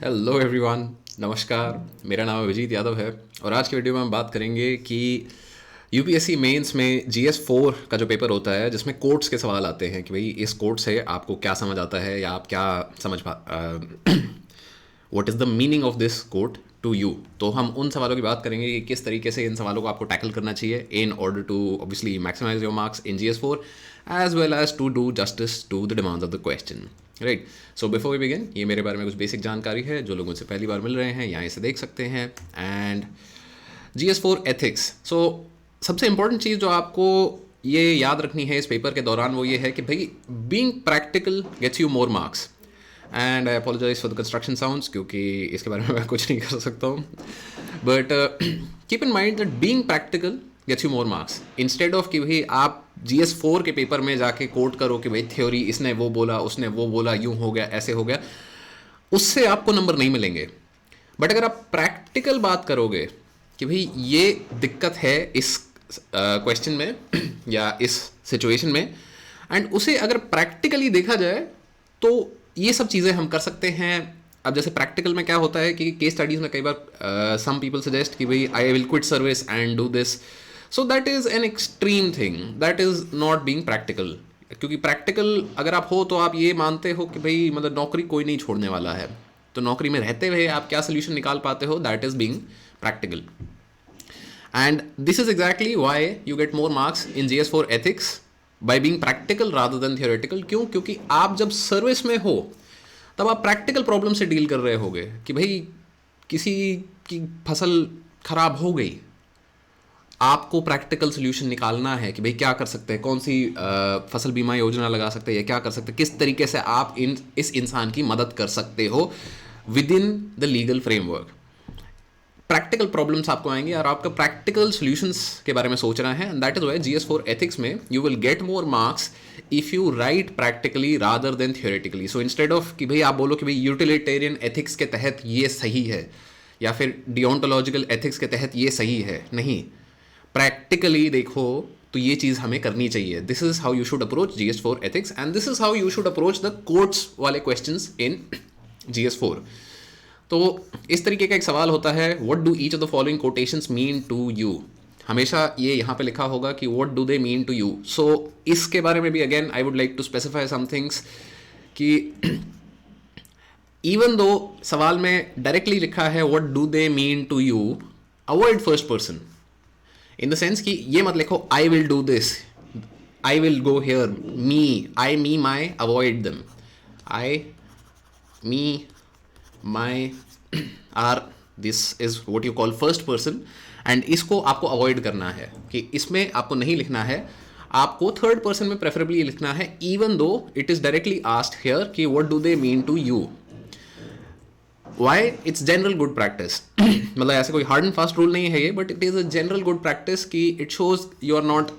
Hello everyone, नमस्कार। मेरा नाम अभिजीत यादव है और आज की वीडियो में हम बात करेंगे कि यूपीएससी मेंस में जीएस 4 का जो पेपर होता है जिसमें कोट्स के सवाल आते हैं कि भाई इस कोट से आपको क्या समझ आता है या आप क्या समझ पा what is the meaning of this quote to you. तो हम उन सवालों की बात करेंगे कि किस तरीके से इन सवालों को आपको टैकल करना चाहिए in order to obviously maximise your marks in GS 4 as well as to do justice to the demands of the question. Right, so before we begin, ये मेरे बारे में कुछ बेसिक जानकारी है। जो लोग मुझसे पहली बार मिल रहे हैं यहाँ इसे देख सकते हैं। एंड जीएस 4 एथिक्स, सो सबसे इंपॉर्टेंट चीज़ जो आपको ये याद रखनी है इस पेपर के दौरान वो ये है कि भाई being practical gets you more marks. And I apologise for the construction sounds क्योंकि इसके बारे में मैं कुछ नहीं कर सकता हूँ, but keep in mind that being practical gets you more marks instead of कि भाई आप जीएस 4 के पेपर में जाके कोट करो कि भाई थ्योरी इसने वो बोला, उसने वो बोला, यूं हो गया, ऐसे हो गया, उससे आपको नंबर नहीं मिलेंगे। बट अगर आप प्रैक्टिकल बात करोगे कि भाई ये दिक्कत है इस क्वेश्चन में या इस सिचुएशन में, एंड उसे अगर प्रैक्टिकली देखा जाए तो ये सब चीज़ें हम कर सकते हैं। अब जैसे प्रैक्टिकल में क्या होता है कि केस स्टडीज़ में कई बार सम पीपल सजेस्ट कि भाई I will quit service and do this, so that is an extreme thing, that is not being practical. क्योंकि प्रैक्टिकल अगर आप हो तो आप ये मानते हो कि भाई मतलब नौकरी कोई नहीं छोड़ने वाला है, तो नौकरी में रहते हुए आप क्या सोल्यूशन निकाल पाते हो, that is being practical. And this is exactly why you get more marks in GS 4 ethics by being practical rather than theoretical. क्यों? क्योंकि आप जब सर्विस में हो तब आप प्रैक्टिकल प्रॉब्लम से डील कर रहे होगे कि भाई किसी की फसल खराब हो गई, आपको प्रैक्टिकल सोल्यूशन निकालना है कि भाई क्या कर सकते हैं, कौन सी फसल बीमा योजना लगा सकते हैं या क्या कर सकते हैं, किस तरीके से आप इस इंसान की मदद कर सकते हो with in the legal framework. Practical problems आपको आएंगे और आपका प्रैक्टिकल सॉल्यूशंस के बारे में सोचना है। That is why GS 4 ethics में you will get more marks if you write practically rather than theoretically. So instead of कि भाई आप बोलो कि भाई यूटिलिटेरियन एथिक्स के तहत ये सही है या फिर डिओंटोलॉजिकल एथिक्स के तहत ये सही है, नहीं, प्रैक्टिकली देखो तो ये चीज़ हमें करनी चाहिए। This is how you should approach GS 4 ethics and this is how you should approach the quotes वाले क्वेश्चंस इन जीएस 4। तो इस तरीके का एक सवाल होता है, what do each of the following quotations mean to you. हमेशा ये यहाँ पे लिखा होगा कि what do they mean to you. So इसके बारे में भी again I would like to specify some things कि इवन दो सवाल में डायरेक्टली लिखा है what do they mean to you, avoid first person in the sense कि ये मत लिखो I will do this, I will go here, me, I, me, my, avoid them. I, me, my are, this is what you call first person, and इसको आपको avoid करना है कि इसमें आपको नहीं लिखना है। आपको थर्ड पर्सन में प्रेफरेबली लिखना है even though it is directly asked here कि what do they mean to you. Why? It's general good practice. मतलब ऐसे कोई हार्ड एंड फास्ट रूल नहीं है ये, but it is a general good practice कि it shows you are not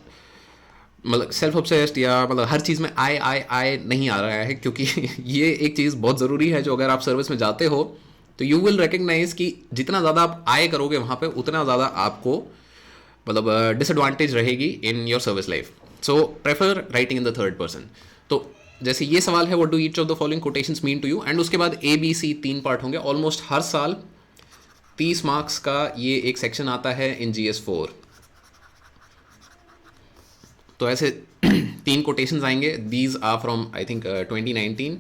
मतलब self obsessed या मतलब हर चीज़ में आई नहीं आ रहा है। क्योंकि ये एक चीज़ बहुत ज़रूरी है जो अगर आप सर्विस में जाते हो तो यू विल रिकग्नाइज कि जितना ज़्यादा आप आए करोगे वहाँ पे उतना ज़्यादा आपको मतलब डिसएडवांटेज रहेगी in your service life. So prefer writing in the third person. तो जैसे ये सवाल है what do each of the following quotations mean to you, and उसके बाद ABC 3 पार्ट होंगे। ऑलमोस्ट हर साल 30 मार्क्स का ये एक सेक्शन आता है इन जीएस 4। तो ऐसे 3 कोटेशंस आएंगे। These are from I think 2019।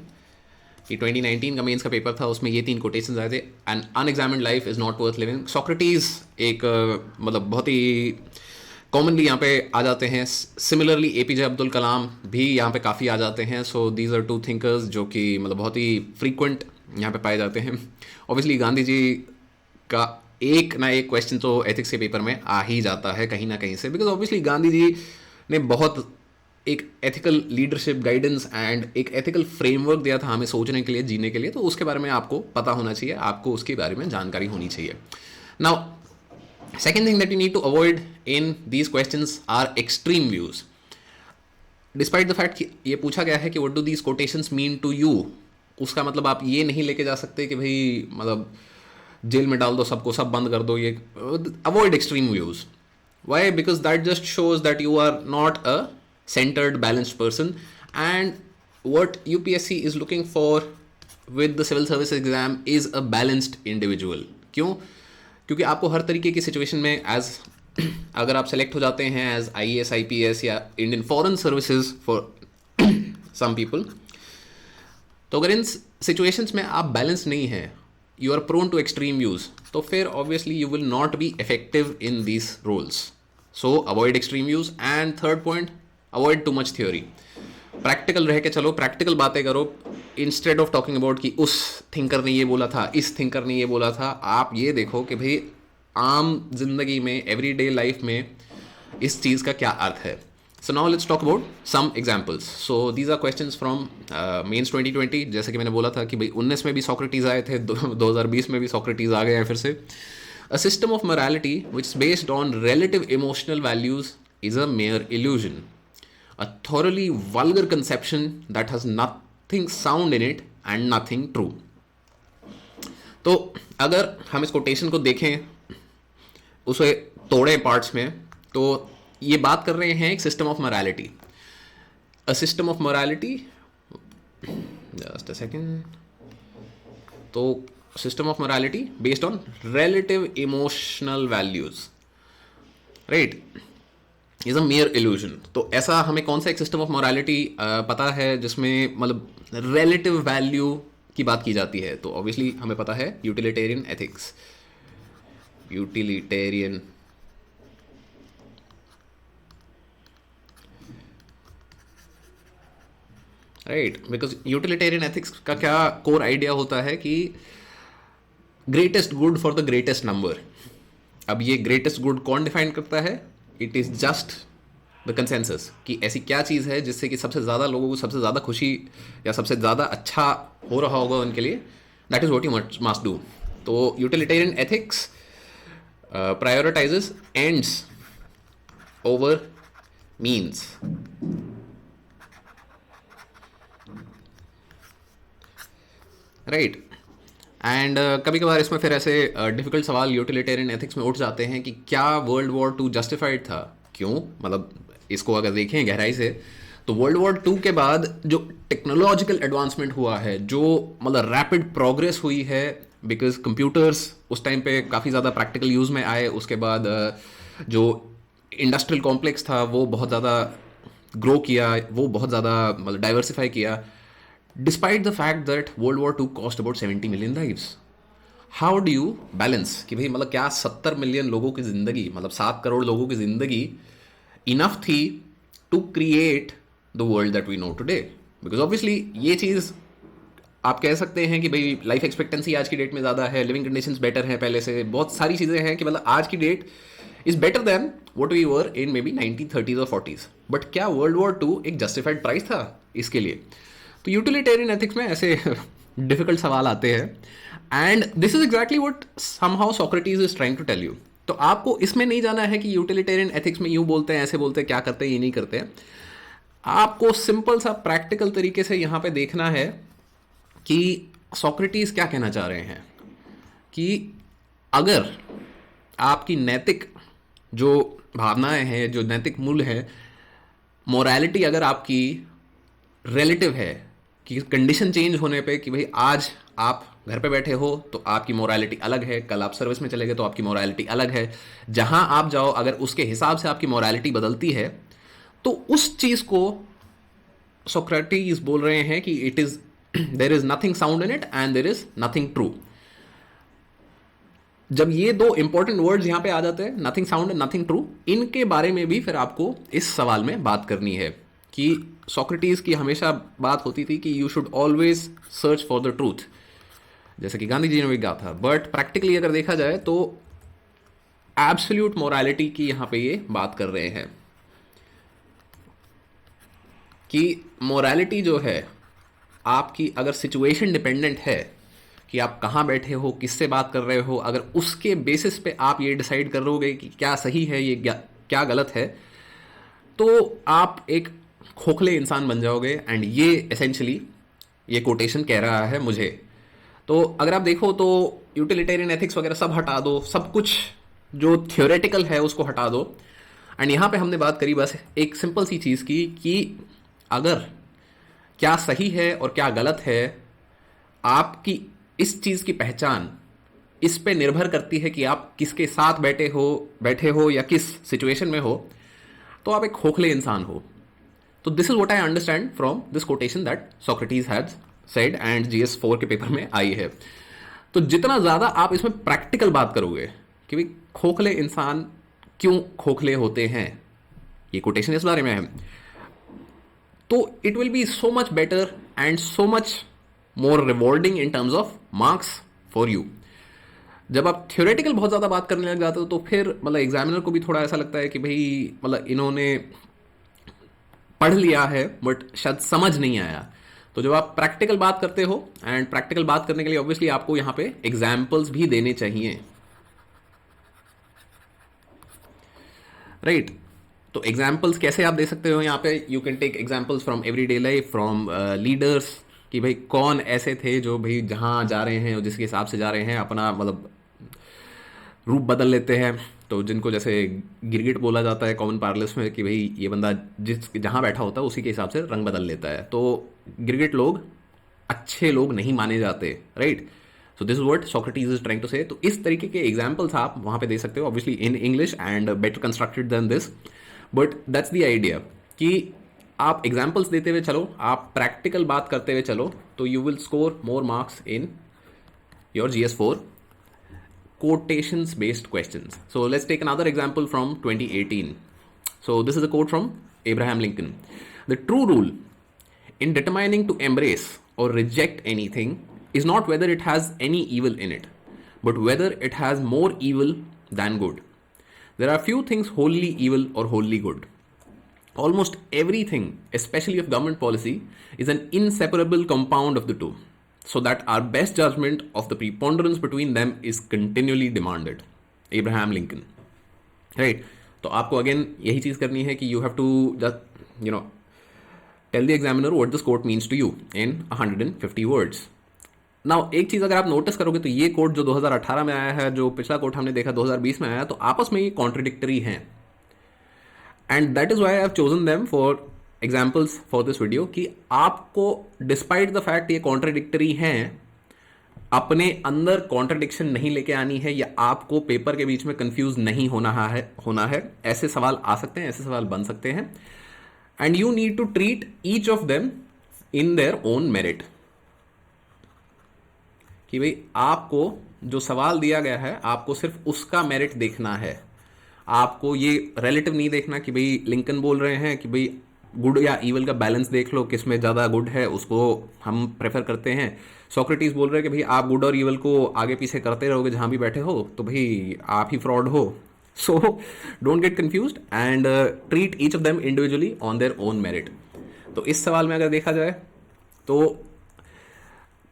ये 2019 का मेंस का पेपर था, उसमें ये 3 कोटेशंस आए थे। An unexamined life is not worth living, Socrates एक मतलब बहुत ही कॉमनली यहाँ पे आ जाते हैं। सिमिलरली APJ अब्दुल कलाम भी यहाँ पे काफ़ी आ जाते हैं। सो दीज आर 2 थिंकर्स जो कि मतलब बहुत ही फ्रीक्वेंट यहाँ पे पाए जाते हैं। ऑब्वियसली गांधी जी का एक ना एक क्वेश्चन तो एथिक्स के पेपर में आ ही जाता है कहीं ना कहीं से, बिकॉज ऑब्वियसली गांधी जी ने बहुत एक एथिकल लीडरशिप गाइडेंस एंड एक एथिकल फ्रेमवर्क दिया था हमें सोचने के लिए, जीने के लिए। तो उसके बारे में आपको पता होना चाहिए, आपको उसके बारे में जानकारी होनी चाहिए। Now second thing that you need to avoid in these questions are extreme views. Despite the fact कि ये पूछा गया है कि what do these quotations mean to you, उसका मतलब आप ये नहीं लेके जा सकते कि भाई मतलब जेल में डाल दो सबको, सब बंद कर दो। ये avoid extreme views. Why? Because that just shows that you are not a centered, balanced person, and what UPSC is looking for with the civil service exam is a balanced individual. क्यों? क्योंकि आपको हर तरीके की situation में as अगर आप select हो जाते हैं एज IAS IPS या Indian foreign services for some people, तो अगर इन सिचुएशंस में आप बैलेंस नहीं हैं, you are prone to extreme views, तो फिर obviously you will not be effective in these roles. So avoid extreme views. And third point, avoid too much theory. Practical रह के चलो, प्रैक्टिकल बातें करो, इंस्टेड ऑफ टॉकिंग अबाउट कि उस thinker ने ये बोला था, इस थिंकर ने ये बोला था। आप ये देखो कि भाई आम जिंदगी में, एवरीडे लाइफ में इस चीज़ का क्या अर्थ है। So now let's talk about some examples. So these are questions from mains 2020। जैसे कि मैंने बोला था कि भाई 19 में भी सोक्रेटिस आए थे, 2020 में भी सोक्रेटिस आ गए हैं फिर से। अ system of morality which is based on relative emotional values is a mere illusion, a thoroughly vulgar conception that has nothing sound in it and nothing true। तो अगर हम इस कोटेशन को देखें, उसे तोड़े पार्ट्स में, तो ये बात कर रहे हैं एक system of morality. A system of morality, just a second, तो system of morality based on relative emotional values, right, is a mere illusion. तो ऐसा हमें कौन सा एक सिस्टम ऑफ मोरालिटी पता है जिसमें मतलब रिलेटिव वैल्यू की बात की जाती है? तो ऑब्वियसली हमें पता है utilitarian ethics. Utilitarian right, because utilitarian ethics का क्या कोर आइडिया होता है कि greatest good for the greatest number. अब ये ग्रेटेस्ट गुड कौन डिफाइन करता है? It is just the consensus, कि ऐसी क्या चीज़ है जिससे कि सबसे ज़्यादा लोगों को सबसे ज़्यादा खुशी या सबसे ज़्यादा अच्छा हो रहा होगा उनके लिए, that is what you must do. तो utilitarian ethics prioritizes ends over means, right. And कभी कभार इसमें फिर ऐसे डिफ़िकल्ट सवाल यूटिलिटेरियन एथिक्स में उठ जाते हैं कि क्या वर्ल्ड वॉर 2 जस्टिफाइड था? क्यों? मतलब इसको अगर देखें गहराई से, तो वर्ल्ड वॉर 2 के बाद जो टेक्नोलॉजिकल एडवांसमेंट हुआ है, जो मतलब रैपिड प्रोग्रेस हुई है, बिकॉज कंप्यूटर्स उस टाइम पे काफ़ी ज़्यादा प्रैक्टिकल यूज़ में आए, उसके बाद जो इंडस्ट्रियल कॉम्प्लेक्स था वो बहुत ज़्यादा ग्रो किया, वो बहुत ज़्यादा मतलब डाइवर्सिफाई किया, despite the fact that world war 2 cost about 70 million lives. How do you balance कि भाई मतलब क्या 70 मिलियन लोगों की ज़िंदगी, मतलब 7 करोड़ लोगों की ज़िंदगी इनफ थी to create the world that we know today? Because obviously ये चीज़ आप कह सकते हैं कि भाई लाइफ एक्सपेक्टेंसी आज की डेट में ज़्यादा है, लिविंग कंडीशंस बेटर हैं पहले से, बहुत सारी चीज़ें हैं कि मतलब आज की date is better than what we were in maybe 1930s और 40s। बट क्या वर्ल्ड वॉर 2 एक जस्टिफाइड प्राइस था इसके लिए? तो यूटिलिटेरियन एथिक्स में ऐसे डिफिकल्ट सवाल आते हैं, and this is exactly what somehow Socrates is trying to tell you. तो आपको इसमें नहीं जाना है कि यूटिलिटेरियन एथिक्स में यूँ बोलते हैं, ऐसे बोलते हैं, क्या करते हैं, ये नहीं करते हैं। आपको सिंपल सा प्रैक्टिकल तरीके से यहाँ पे देखना है कि सोक्रेटिस क्या कहना चाह रहे हैं, कि अगर आपकी नैतिक जो भावनाएं हैं, जो नैतिक मूल्य है, मोरालिटी अगर आपकी रिलेटिव है, कि कंडीशन चेंज होने पे कि भाई आज आप घर पे बैठे हो तो आपकी मोरालिटी अलग है, कल आप सर्विस में चले गए तो आपकी मोरालिटी अलग है, जहां आप जाओ अगर उसके हिसाब से आपकी मोरालिटी बदलती है, तो उस चीज़ को सोक्रेटिस बोल रहे हैं कि it is there is nothing sound in it and there is nothing true. जब ये दो इंपॉर्टेंट वर्ड्स यहां पे आ जाते हैं, nothing sound and nothing true, इनके बारे में भी फिर आपको इस सवाल में बात करनी है कि सोक्रेटिस की हमेशा बात होती थी कि you should always search for the truth, जैसे कि गांधी जी ने भी कहा था। बट प्रैक्टिकली अगर देखा जाए तो एब्सोल्यूट मोरालिटी की यहाँ पे ये बात कर रहे हैं कि मोरालिटी जो है आपकी अगर सिचुएशन डिपेंडेंट है, कि आप कहाँ बैठे हो, किससे बात कर रहे हो, अगर उसके बेसिस पे आप ये डिसाइड करोगे कि क्या सही है, ये क्या गलत है, तो आप एक खोखले इंसान बन जाओगे। एंड ये एसेंशली ये कोटेशन कह रहा है मुझे। तो अगर आप देखो तो यूटिलिटेरियन एथिक्स वगैरह सब हटा दो, सब कुछ जो थियोरेटिकल है उसको हटा दो, एंड यहाँ पे हमने बात करी बस एक सिंपल सी चीज़ की कि अगर क्या सही है और क्या गलत है आपकी इस चीज़ की पहचान इस पे निर्भर करती है कि आप किसके साथ बैठे हो या किस सिचुएशन में हो, तो आप एक खोखले इंसान हो। तो this is what I understand from this quotation that Socrates has said and GS4 के पेपर में आई है। तो जितना ज़्यादा आप इसमें प्रैक्टिकल बात करोगे कि भाई खोखले इंसान क्यों खोखले होते हैं, ये कोटेशन इस बारे में है, तो it will be so much better and so much more rewarding in terms of marks for you. जब आप थ्योरेटिकल बहुत ज़्यादा बात करने लग जाते हो तो फिर मतलब एग्जामिनर को भी थोड़ा ऐसा लगता है कि भाई मतलब इन्होंने पढ़ लिया है बट शायद समझ नहीं आया। तो जब आप प्रैक्टिकल बात करते हो, एंड प्रैक्टिकल बात करने के लिए ऑब्वियसली आपको यहाँ पे एग्जाम्पल्स भी देने चाहिए, राइट? तो एग्जाम्पल्स कैसे आप दे सकते हो यहाँ पे? You can take examples from everyday life, from leaders, कि भाई कौन ऐसे थे जो भाई जहाँ जा रहे हैं और जिसके हिसाब से जा रहे हैं अपना मतलब रूप बदल लेते हैं। तो जिनको जैसे गिरगिट बोला जाता है कॉमन पार्लर्स में कि भाई ये बंदा जिस जहाँ बैठा होता है उसी के हिसाब से रंग बदल लेता है। तो गिरगिट लोग अच्छे लोग नहीं माने जाते, right? So this is what Socrates is trying to say. तो इस तरीके के एग्जाम्पल्स आप वहाँ पे दे सकते हो, obviously in English and better constructed than this, but that's the idea कि आप एग्जाम्पल्स देते हुए चलो, आप प्रैक्टिकल बात करते हुए चलो, तो you will score more marks in your GS4 quotations based questions. So let's take another example from 2018. So this is a quote from Abraham Lincoln. The true rule in determining to embrace or reject anything is not whether it has any evil in it, but whether it has more evil than good. There are few things wholly evil or wholly good. Almost everything, especially of government policy, is an inseparable compound of the two, so that our best judgment of the preponderance between them is continually demanded. Abraham Lincoln, right? तो आपको again यही चीज़ करनी है कि you have to just tell the examiner what this quote means to you in 150 words. Now एक चीज़ अगर आप notice करोगे तो ये कोट जो 2018 में आया है, जो पिछला कोट हमने देखा 2020 में आया, तो आपस में ये कॉन्ट्रडिक्टरी हैं, and that is why I have chosen them for examples for this video, कि आपको डिस्पाइट द फैक्ट ये कॉन्ट्रडिक्टरी हैं, अपने अंदर कॉन्ट्रडिक्शन नहीं लेके आनी है, या आपको पेपर के बीच में कंफ्यूज नहीं होना है। ऐसे सवाल आ सकते हैं, ऐसे सवाल बन सकते हैं, and you need to treat each of them in their own merit. कि भाई आपको जो सवाल दिया गया है आपको सिर्फ उसका मेरिट देखना है, आपको ये रिलेटिव नहीं देखना कि भाई लिंकन बोल रहे हैं कि भाई गुड या ईवल का बैलेंस देख लो, किसमें ज़्यादा गुड है उसको हम प्रेफर करते हैं। सोक्रेटिस बोल रहे हैं कि भाई आप गुड और ईवल को आगे पीछे करते रहोगे जहाँ भी बैठे हो, तो भाई आप ही फ्रॉड हो। So don't get confused and treat each of them individually on their own merit. तो इस सवाल में अगर देखा जाए तो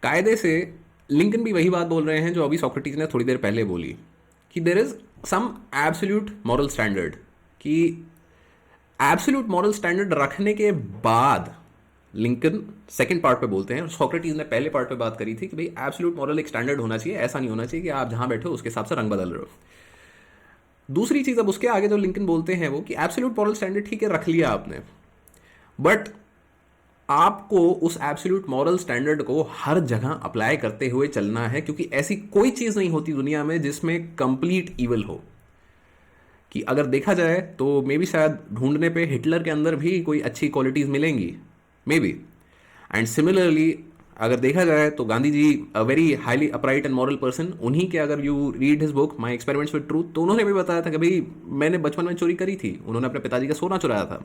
कायदे से लिंकन भी वही बात बोल रहे हैं जो अभी सोक्रेटिस ने थोड़ी देर पहले बोली, कि there is some absolute moral standard, कि एब्सोल्यूट मॉरल स्टैंडर्ड रखने के बाद लिंकन सेकंड पार्ट पे बोलते हैं, सोक्रेटिस ने पहले पार्ट पे बात करी थी कि भाई एब्सोल्यूट मॉरल एक स्टैंडर्ड होना चाहिए, ऐसा नहीं होना चाहिए कि आप जहां बैठे हो उसके हिसाब से रंग बदल रहे हो। दूसरी चीज अब उसके आगे जो लिंकन बोलते हैं वो कि एब्सोल्यूट मॉरल स्टैंडर्ड ठीक है रख लिया आपने, बट आपको उस एब्सोल्यूट मॉरल स्टैंडर्ड को हर जगह अप्लाई करते हुए चलना है, क्योंकि ऐसी कोई चीज नहीं होती दुनिया में जिसमें कंप्लीट ईवल हो। कि अगर देखा जाए तो मे बी शायद ढूंढने पे हिटलर के अंदर भी कोई अच्छी क्वालिटीज मिलेंगी, मे बी। एंड सिमिलरली अगर देखा जाए तो Gandhi ji a very highly upright and moral person, उन्हीं के अगर you read his book my experiments with truth, तो उन्होंने भी बताया था कि भाई मैंने बचपन में चोरी करी थी, उन्होंने अपने पिताजी का सोना चुराया था।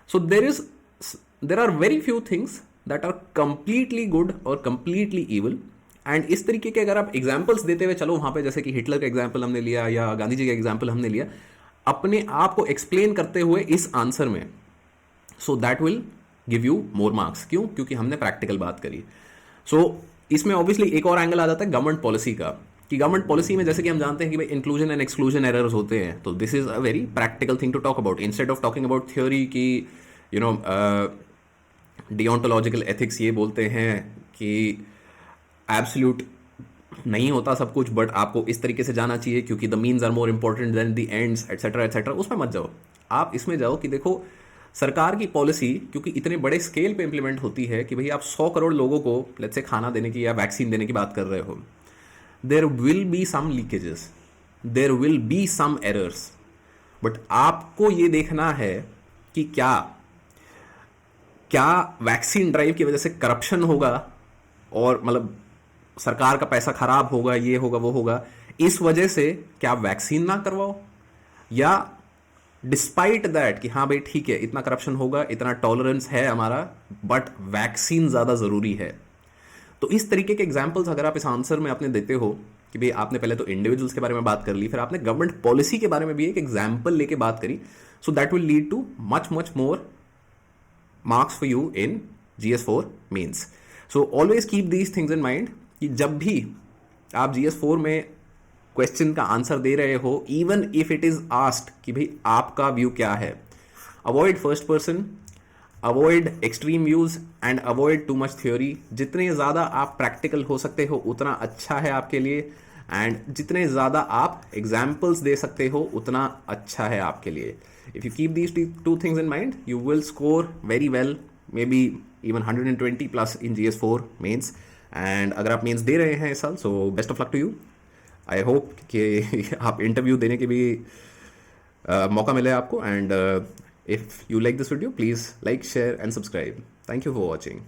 So there are very few things that are completely good और कंप्लीटली ईवल। एंड इस तरीके के अगर आप एग्जाम्पल्स देते हुए चलो वहाँ पे, जैसे कि हिटलर का एग्जाम्पल हमने लिया या गांधी जी का एग्जाम्पल हमने लिया, अपने आप को एक्सप्लेन करते हुए इस आंसर में, so that will give you more marks. क्यों? क्योंकि हमने प्रैक्टिकल बात करी। सो इसमें ऑब्वियसली एक और एंगल आ जाता है गवर्नमेंट पॉलिसी का, कि गवर्नमेंट पॉलिसी में जैसे कि हम जानते हैं कि भाई इंक्लूजन एंड एक्सक्लूजन एरर्स होते हैं, तो this is a very practical thing to talk about, instead of talking about theory की डिओंटोलॉजिकल एथिक्स ये बोलते हैं कि एब्सोल्यूट नहीं होता सब कुछ, बट आपको इस तरीके से जाना चाहिए क्योंकि the means are more important than the ends, etcetera etcetera. उसमें मत जाओ, आप इसमें जाओ कि देखो सरकार की पॉलिसी क्योंकि इतने बड़े स्केल पे इंप्लीमेंट होती है कि भाई आप 100 करोड़ लोगों को लेट्स से खाना देने की या वैक्सीन देने की बात कर रहे हो, there will be some leakages, there will be some errors, but आपको ये देखना है कि क्या क्या वैक्सीन ड्राइव की वजह से करप्शन होगा और मतलब सरकार का पैसा खराब होगा, ये होगा वो होगा, इस वजह से क्या आप वैक्सीन ना करवाओ, या डिस्पाइट दैट कि हाँ भाई ठीक है इतना करप्शन होगा, इतना टॉलरेंस है हमारा, बट वैक्सीन ज़्यादा ज़रूरी है। तो इस तरीके के एग्जाम्पल्स अगर आप इस आंसर में आपने देते हो कि भाई आपने पहले तो इंडिविजुअल्स के बारे में बात कर ली, फिर आपने गवर्नमेंट पॉलिसी के बारे में भी एक एग्जाम्पल लेके बात करी, so that will lead too much much more marks for you in GS4 means. So always keep these things in mind कि जब भी आप GS4 में क्वेश्चन का आंसर दे रहे हो, even if it is asked कि भाई आपका व्यू क्या है, avoid first person, avoid extreme views and avoid too much theory. जितने ज़्यादा आप प्रैक्टिकल हो सकते हो उतना अच्छा है आपके लिए, एंड जितने ज़्यादा आप एग्जाम्पल्स दे सकते हो उतना अच्छा है आपके लिए। If you keep these two things in mind, you will score very well, maybe even 120 plus in GS4 mains. And अगर आप मेंस दे रहे हैं इस साल, so best of luck to you. I hope कि आप इंटरव्यू देने के भी मौका मिले आपको. And if you like this video, please like, share and subscribe. Thank you for watching.